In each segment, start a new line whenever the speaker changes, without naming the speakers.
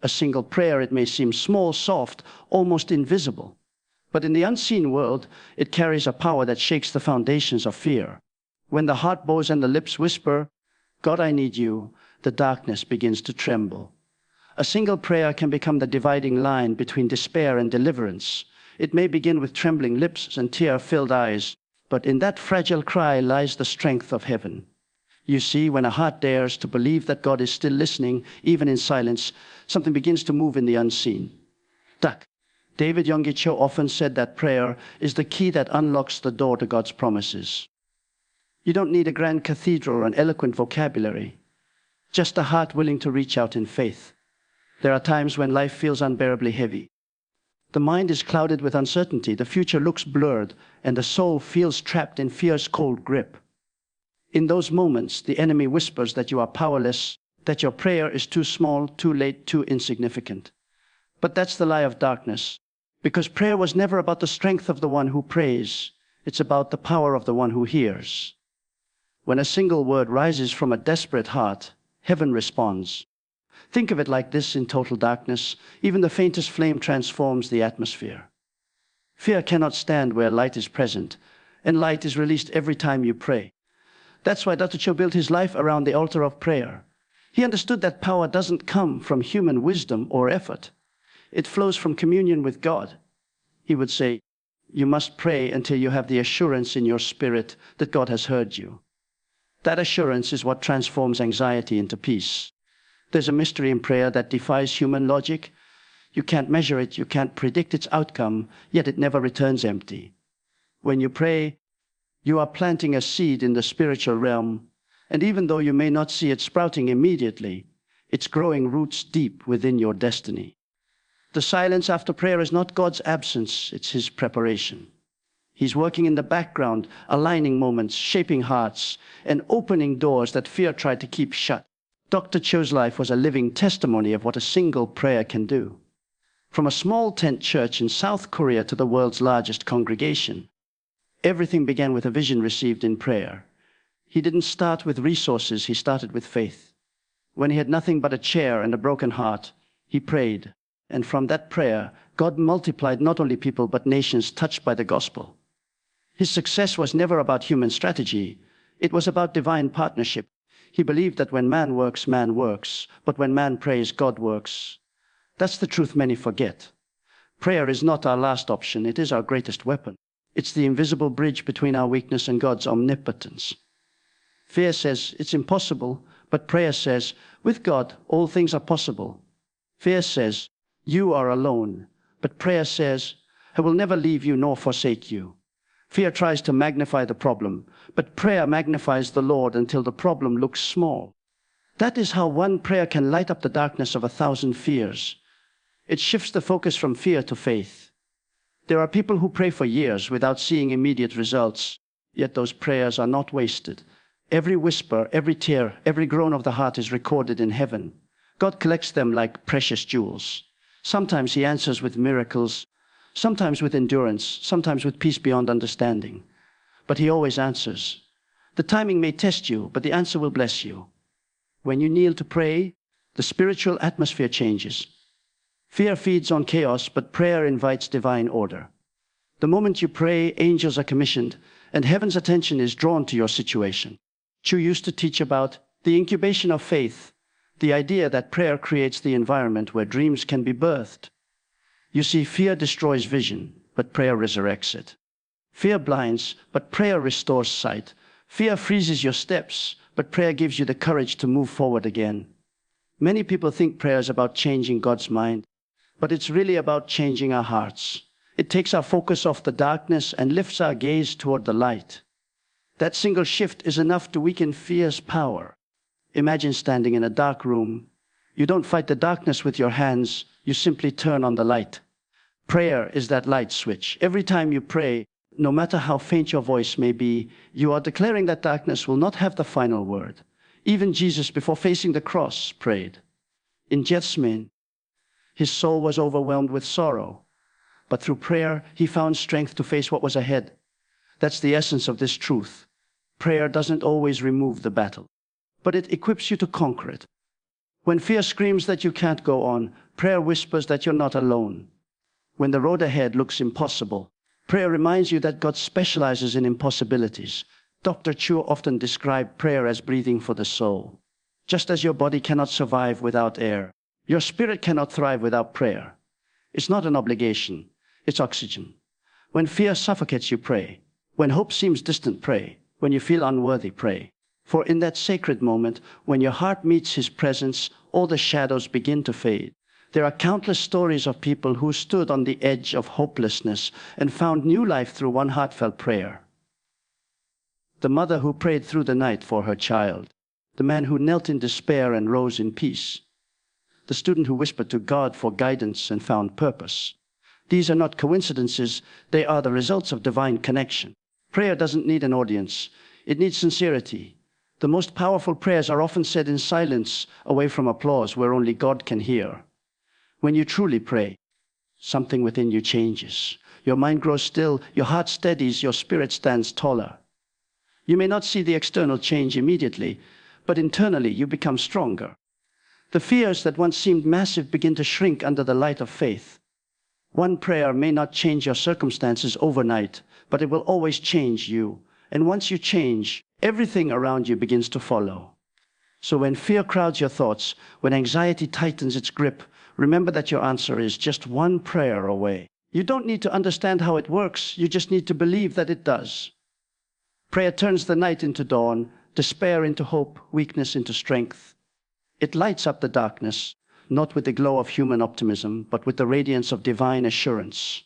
A single prayer, it may seem small, soft, almost invisible. But in the unseen world, it carries a power that shakes the foundations of fear. When the heart bows and the lips whisper, "God, I need you," the darkness begins to tremble. A single prayer can become the dividing line between despair and deliverance. It may begin with trembling lips and tear-filled eyes, but in that fragile cry lies the strength of heaven. You see, when a heart dares to believe that God is still listening, even in silence, something begins to move in the unseen. David Yonggi Cho often said that prayer is the key that unlocks the door to God's promises. You don't need a grand cathedral or an eloquent vocabulary, just a heart willing to reach out in faith. There are times when life feels unbearably heavy. The mind is clouded with uncertainty, the future looks blurred, and the soul feels trapped in fear's cold grip. In those moments, the enemy whispers that you are powerless, that your prayer is too small, too late, too insignificant. But that's the lie of darkness, because prayer was never about the strength of the one who prays. It's about the power of the one who hears. When a single word rises from a desperate heart, heaven responds. Think of it like this: in total darkness, even the faintest flame transforms the atmosphere. Fear cannot stand where light is present, and light is released every time you pray. That's why Dr. Cho built his life around the altar of prayer. He understood that power doesn't come from human wisdom or effort. It flows from communion with God. He would say, "You must pray until you have the assurance in your spirit that God has heard you." That assurance is what transforms anxiety into peace. There's a mystery in prayer that defies human logic. You can't measure it, you can't predict its outcome, yet it never returns empty. When you pray, you are planting a seed in the spiritual realm, and even though you may not see it sprouting immediately, it's growing roots deep within your destiny. The silence after prayer is not God's absence, it's His preparation. He's working in the background, aligning moments, shaping hearts, and opening doors that fear tried to keep shut. Dr. Cho's life was a living testimony of what a single prayer can do. From a small tent church in South Korea to the world's largest congregation, everything began with a vision received in prayer. He didn't start with resources, he started with faith. When he had nothing but a chair and a broken heart, he prayed. And from that prayer, God multiplied not only people but nations touched by the gospel. His success was never about human strategy. It was about divine partnership. He believed that when man works, but when man prays, God works. That's the truth many forget. Prayer is not our last option, it is our greatest weapon. It's the invisible bridge between our weakness and God's omnipotence. Fear says it's impossible, but prayer says, with God, all things are possible. Fear says, you are alone, but prayer says, I will never leave you nor forsake you. Fear tries to magnify the problem, but prayer magnifies the Lord until the problem looks small. That is how one prayer can light up the darkness of 1,000 fears. It shifts the focus from fear to faith. There are people who pray for years without seeing immediate results, yet those prayers are not wasted. Every whisper, every tear, every groan of the heart is recorded in heaven. God collects them like precious jewels. Sometimes He answers with miracles, sometimes with endurance, sometimes with peace beyond understanding. But He always answers. The timing may test you, but the answer will bless you. When you kneel to pray, the spiritual atmosphere changes. Fear feeds on chaos, but prayer invites divine order. The moment you pray, angels are commissioned, and heaven's attention is drawn to your situation. Chu used to teach about the incubation of faith, the idea that prayer creates the environment where dreams can be birthed. You see, fear destroys vision, but prayer resurrects it. Fear blinds, but prayer restores sight. Fear freezes your steps, but prayer gives you the courage to move forward again. Many people think prayer is about changing God's mind, but it's really about changing our hearts. It takes our focus off the darkness and lifts our gaze toward the light. That single shift is enough to weaken fear's power. Imagine standing in a dark room. You don't fight the darkness with your hands, you simply turn on the light. Prayer is that light switch. Every time you pray, no matter how faint your voice may be, you are declaring that darkness will not have the final word. Even Jesus, before facing the cross, prayed. In Gethsemane, His soul was overwhelmed with sorrow, but through prayer, He found strength to face what was ahead. That's the essence of this truth. Prayer doesn't always remove the battle, but it equips you to conquer it. When fear screams that you can't go on, Prayer whispers that you're not alone. When the road ahead looks impossible, prayer reminds you that God specializes in impossibilities. Dr. Cho often described prayer as breathing for the soul. Just as your body cannot survive without air, your spirit cannot thrive without prayer. It's not an obligation, it's oxygen. When fear suffocates you, pray. When hope seems distant, pray. When you feel unworthy, pray. For in that sacred moment, when your heart meets His presence, all the shadows begin to fade. There are countless stories of people who stood on the edge of hopelessness and found new life through one heartfelt prayer. The mother who prayed through the night for her child. The man who knelt in despair and rose in peace. The student who whispered to God for guidance and found purpose. These are not coincidences, they are the results of divine connection. Prayer doesn't need an audience, it needs sincerity. The most powerful prayers are often said in silence, away from applause, where only God can hear. When you truly pray, something within you changes. Your mind grows still, your heart steadies, your spirit stands taller. You may not see the external change immediately, but internally you become stronger. The fears that once seemed massive begin to shrink under the light of faith. One prayer may not change your circumstances overnight, but it will always change you. And once you change, everything around you begins to follow. So when fear crowds your thoughts, when anxiety tightens its grip, remember that your answer is just one prayer away. You don't need to understand how it works, you just need to believe that it does. Prayer turns the night into dawn, despair into hope, weakness into strength. It lights up the darkness, not with the glow of human optimism, but with the radiance of divine assurance.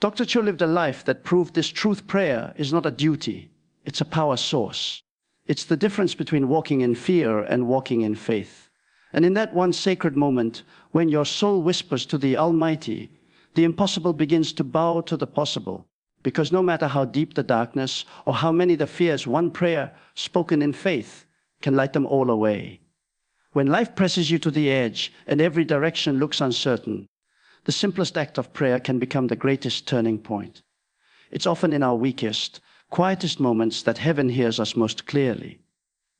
Dr. Cho lived a life that proved this truth: prayer is not a duty, it's a power source. It's the difference between walking in fear and walking in faith. And in that one sacred moment, when your soul whispers to the Almighty, the impossible begins to bow to the possible. Because no matter how deep the darkness or how many the fears, one prayer spoken in faith can light them all away. When life presses you to the edge and every direction looks uncertain, the simplest act of prayer can become the greatest turning point. It's often in our weakest, quietest moments that heaven hears us most clearly.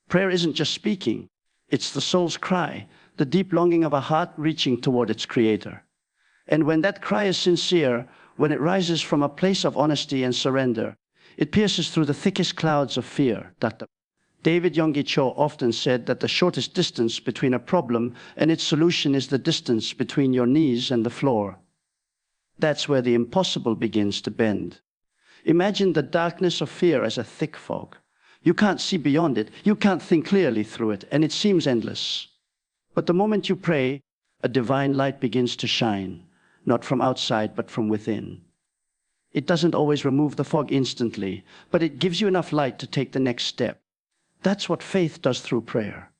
Prayer isn't just speaking, it's the soul's cry, the deep longing of a heart reaching toward its Creator. And when that cry is sincere, when it rises from a place of honesty and surrender, it pierces through the thickest clouds of fear. David Yonggi Cho often said that the shortest distance between a problem and its solution is the distance between your knees and the floor. That's where the impossible begins to bend. Imagine the darkness of fear as a thick fog. You can't see beyond it, you can't think clearly through it, and it seems endless. But the moment you pray, a divine light begins to shine, not from outside but from within. It doesn't always remove the fog instantly, but it gives you enough light to take the next step. That's what faith does through prayer.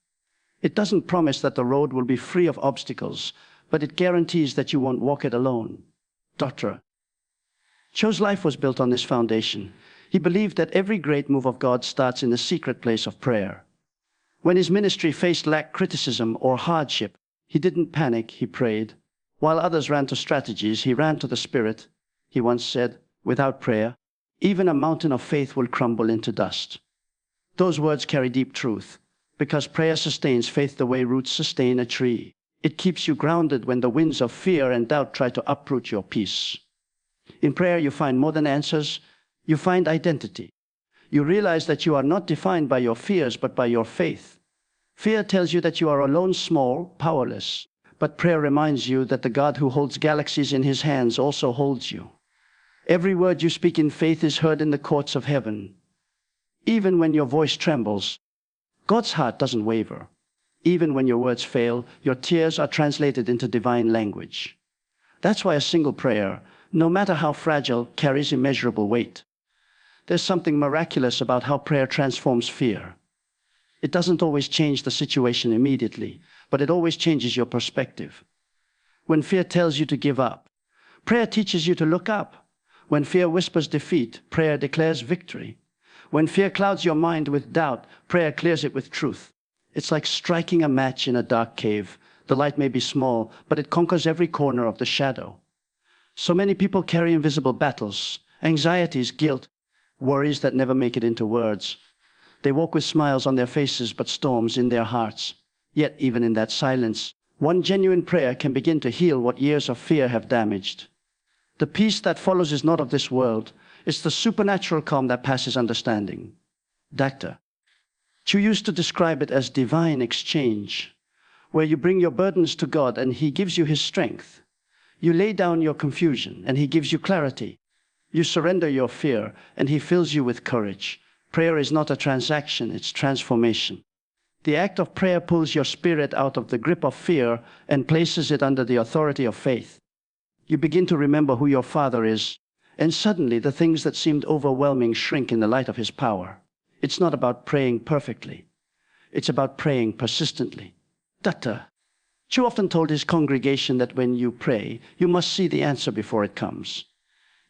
It doesn't promise that the road will be free of obstacles, but it guarantees that you won't walk it alone. Dr. Cho's life was built on this foundation. He believed that every great move of God starts in the secret place of prayer. When his ministry faced lack, criticism, or hardship, he didn't panic, he prayed. While others ran to strategies, he ran to the Spirit. He once said, "Without prayer, even a mountain of faith will crumble into dust." Those words carry deep truth, because prayer sustains faith the way roots sustain a tree. It keeps you grounded when the winds of fear and doubt try to uproot your peace. In prayer, you find more than answers, you find identity. You realize that you are not defined by your fears, but by your faith. Fear tells you that you are alone, small, powerless. But prayer reminds you that the God who holds galaxies in his hands also holds you. Every word you speak in faith is heard in the courts of heaven. Even when your voice trembles, God's heart doesn't waver. Even when your words fail, your tears are translated into divine language. That's why a single prayer, no matter how fragile, carries immeasurable weight. There's something miraculous about how prayer transforms fear. It doesn't always change the situation immediately, but it always changes your perspective. When fear tells you to give up, prayer teaches you to look up. When fear whispers defeat, prayer declares victory. When fear clouds your mind with doubt, prayer clears it with truth. It's like striking a match in a dark cave. The light may be small, but it conquers every corner of the shadow. So many people carry invisible battles, anxieties, guilt, worries that never make it into words. They walk with smiles on their faces, but storms in their hearts. Yet even in that silence, One genuine prayer can begin to heal what years of fear have damaged. The peace that follows is not of this world. It's the supernatural calm that passes understanding. Dr. Cho used to describe it as divine exchange, where you bring your burdens to God and He gives you His strength. You lay down your confusion and He gives you clarity. You surrender your fear and He fills you with courage. Prayer is not a transaction, it's transformation. The act of prayer pulls your spirit out of the grip of fear and places it under the authority of faith. You begin to remember who your Father is, and suddenly the things that seemed overwhelming shrink in the light of His power. It's not about praying perfectly. It's about praying persistently. Dr. Cho often told his congregation that when you pray, you must see the answer before it comes.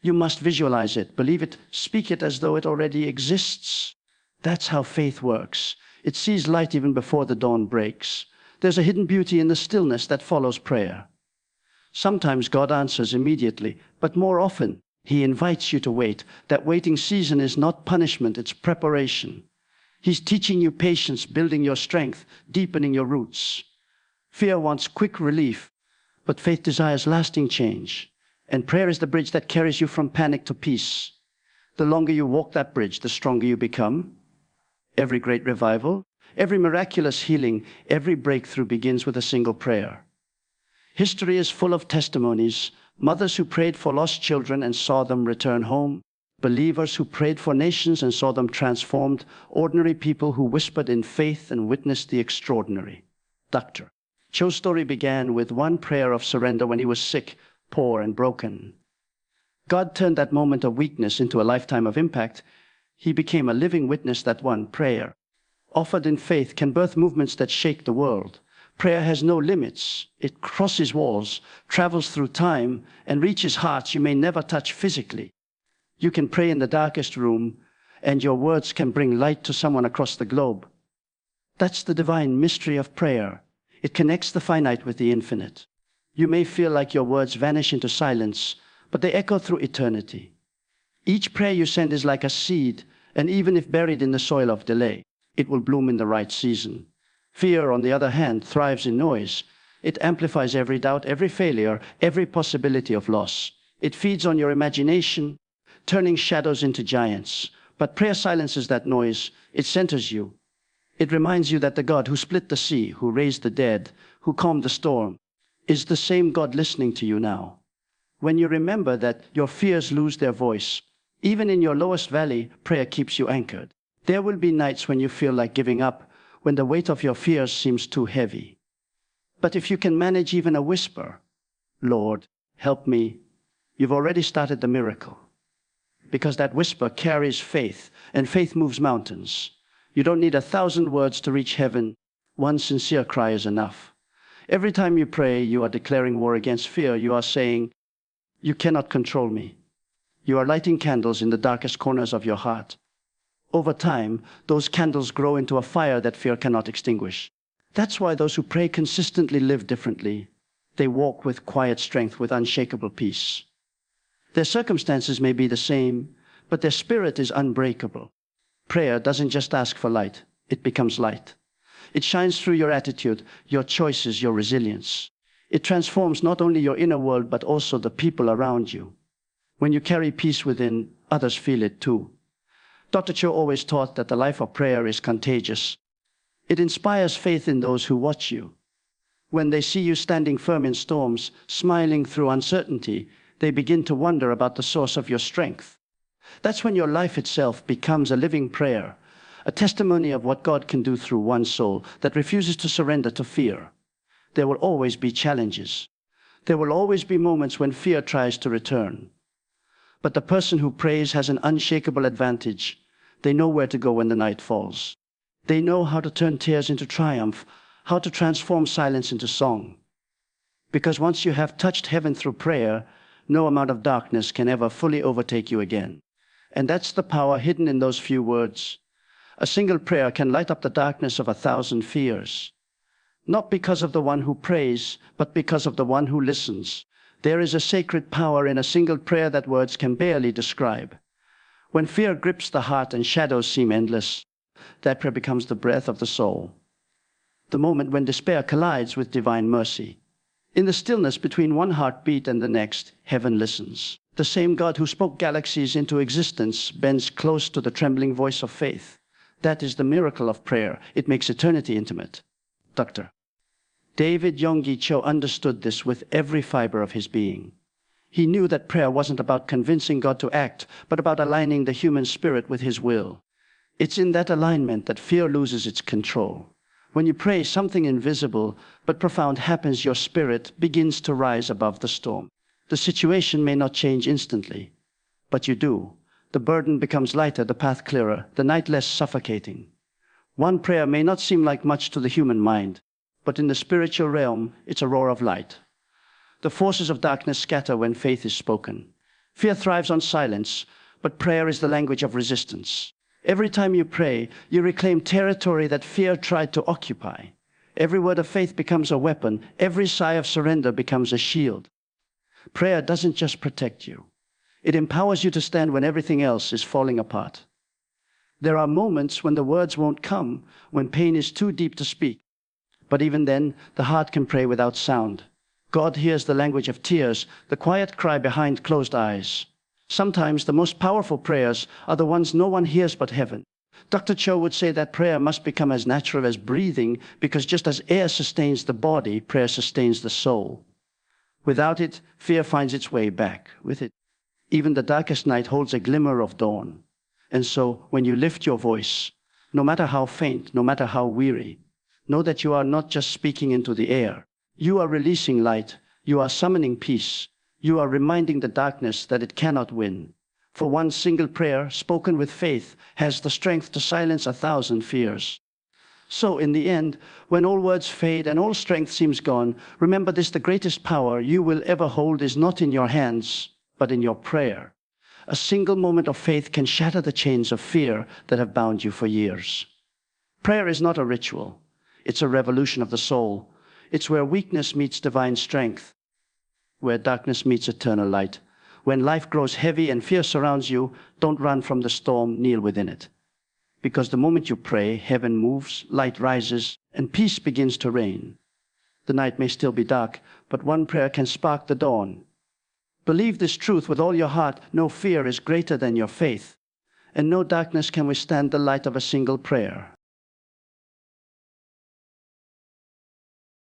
You must visualize it, believe it, speak it as though it already exists. That's how faith works. It sees light even before the dawn breaks. There's a hidden beauty in the stillness that follows prayer. Sometimes God answers immediately, but more often, He invites you to wait. That waiting season is not punishment, it's preparation. He's teaching you patience, building your strength, deepening your roots. Fear wants quick relief, but faith desires lasting change. And prayer is the bridge that carries you from panic to peace. The longer you walk that bridge, the stronger you become. Every great revival, every miraculous healing, every breakthrough begins with a single prayer. History is full of testimonies. Mothers who prayed for lost children and saw them return home. Believers who prayed for nations and saw them transformed. Ordinary people who whispered in faith and witnessed the extraordinary. Dr. Cho's story began with one prayer of surrender when he was sick, poor, and broken. God turned that moment of weakness into a lifetime of impact. He became a living witness that one prayer, offered in faith, can birth movements that shake the world. Prayer has no limits. It crosses walls, travels through time, and reaches hearts you may never touch physically. You can pray in the darkest room, and your words can bring light to someone across the globe. That's the divine mystery of prayer. It connects the finite with the infinite. You may feel like your words vanish into silence, but they echo through eternity. Each prayer you send is like a seed, and even if buried in the soil of delay, it will bloom in the right season. Fear, on the other hand, thrives in noise. It amplifies every doubt, every failure, every possibility of loss. It feeds on your imagination, turning shadows into giants. But prayer silences that noise. It centers you. It reminds you that the God who split the sea, who raised the dead, who calmed the storm, is the same God listening to you now. When you remember that your fears lose their voice, even in your lowest valley, prayer keeps you anchored. There will be nights when you feel like giving up, when the weight of your fears seems too heavy. But if you can manage even a whisper, Lord, help me, you've already started the miracle. Because that whisper carries faith, and faith moves mountains. You don't need 1,000 words to reach heaven. One sincere cry is enough. Every time you pray, you are declaring war against fear. You are saying, you cannot control me. You are lighting candles in the darkest corners of your heart. Over time, those candles grow into a fire that fear cannot extinguish. That's why those who pray consistently live differently. They walk with quiet strength, with unshakable peace. Their circumstances may be the same, but their spirit is unbreakable. Prayer doesn't just ask for light, it becomes light. It shines through your attitude, your choices, your resilience. It transforms not only your inner world, but also the people around you. When you carry peace within, others feel it too. Dr. Cho always taught that the life of prayer is contagious. It inspires faith in those who watch you. When they see you standing firm in storms, smiling through uncertainty, they begin to wonder about the source of your strength. That's when your life itself becomes a living prayer, a testimony of what God can do through one soul that refuses to surrender to fear. There will always be challenges. There will always be moments when fear tries to return. But the person who prays has an unshakable advantage. They know where to go when the night falls. They know how to turn tears into triumph, how to transform silence into song. Because once you have touched heaven through prayer, no amount of darkness can ever fully overtake you again. And that's the power hidden in those few words. A single prayer can light up the darkness of 1,000 fears. Not because of the one who prays, but because of the one who listens. There is a sacred power in a single prayer that words can barely describe. When fear grips the heart and shadows seem endless, that prayer becomes the breath of the soul. the moment when despair collides with divine mercy. In the stillness between one heartbeat and the next, heaven listens. The same God who spoke galaxies into existence bends close to the trembling voice of faith. That is the miracle of prayer. It makes eternity intimate. Dr. David Yonggi Cho understood this with every fiber of his being. He knew that prayer wasn't about convincing God to act, but about aligning the human spirit with his will. It's in that alignment that fear loses its control. When you pray, something invisible but profound happens. Your spirit begins to rise above the storm. The situation may not change instantly, but you do. The burden becomes lighter, the path clearer, the night less suffocating. One prayer may not seem like much to the human mind, but in the spiritual realm, it's a roar of light. The forces of darkness scatter when faith is spoken. Fear thrives on silence, but prayer is the language of resistance. Every time you pray, you reclaim territory that fear tried to occupy. Every word of faith becomes a weapon. Every sigh of surrender becomes a shield. Prayer doesn't just protect you. It empowers you to stand when everything else is falling apart. There are moments when the words won't come, when pain is too deep to speak. But even then, the heart can pray without sound. God hears the language of tears, the quiet cry behind closed eyes. Sometimes the most powerful prayers are the ones no one hears but heaven. Dr. Cho would say that prayer must become as natural as breathing, because just as air sustains the body, prayer sustains the soul. Without it, fear finds its way back. With it, even the darkest night holds a glimmer of dawn. And so, when you lift your voice, no matter how faint, no matter how weary, know that you are not just speaking into the air. You are releasing light. You are summoning peace. You are reminding the darkness that it cannot win. For one single prayer, spoken with faith, has the strength to silence 1,000 fears. So in the end, when all words fade and all strength seems gone, remember this: the greatest power you will ever hold is not in your hands, but in your prayer. A single moment of faith can shatter the chains of fear that have bound you for years. Prayer is not a ritual. It's a revolution of the soul. It's where weakness meets divine strength, where darkness meets eternal light. When life grows heavy and fear surrounds you, don't run from the storm, kneel within it. Because the moment you pray, heaven moves, light rises, and peace begins to reign. The night may still be dark, but one prayer can spark the dawn. Believe this truth with all your heart: no fear is greater than your faith, and no darkness can withstand the light of a single prayer.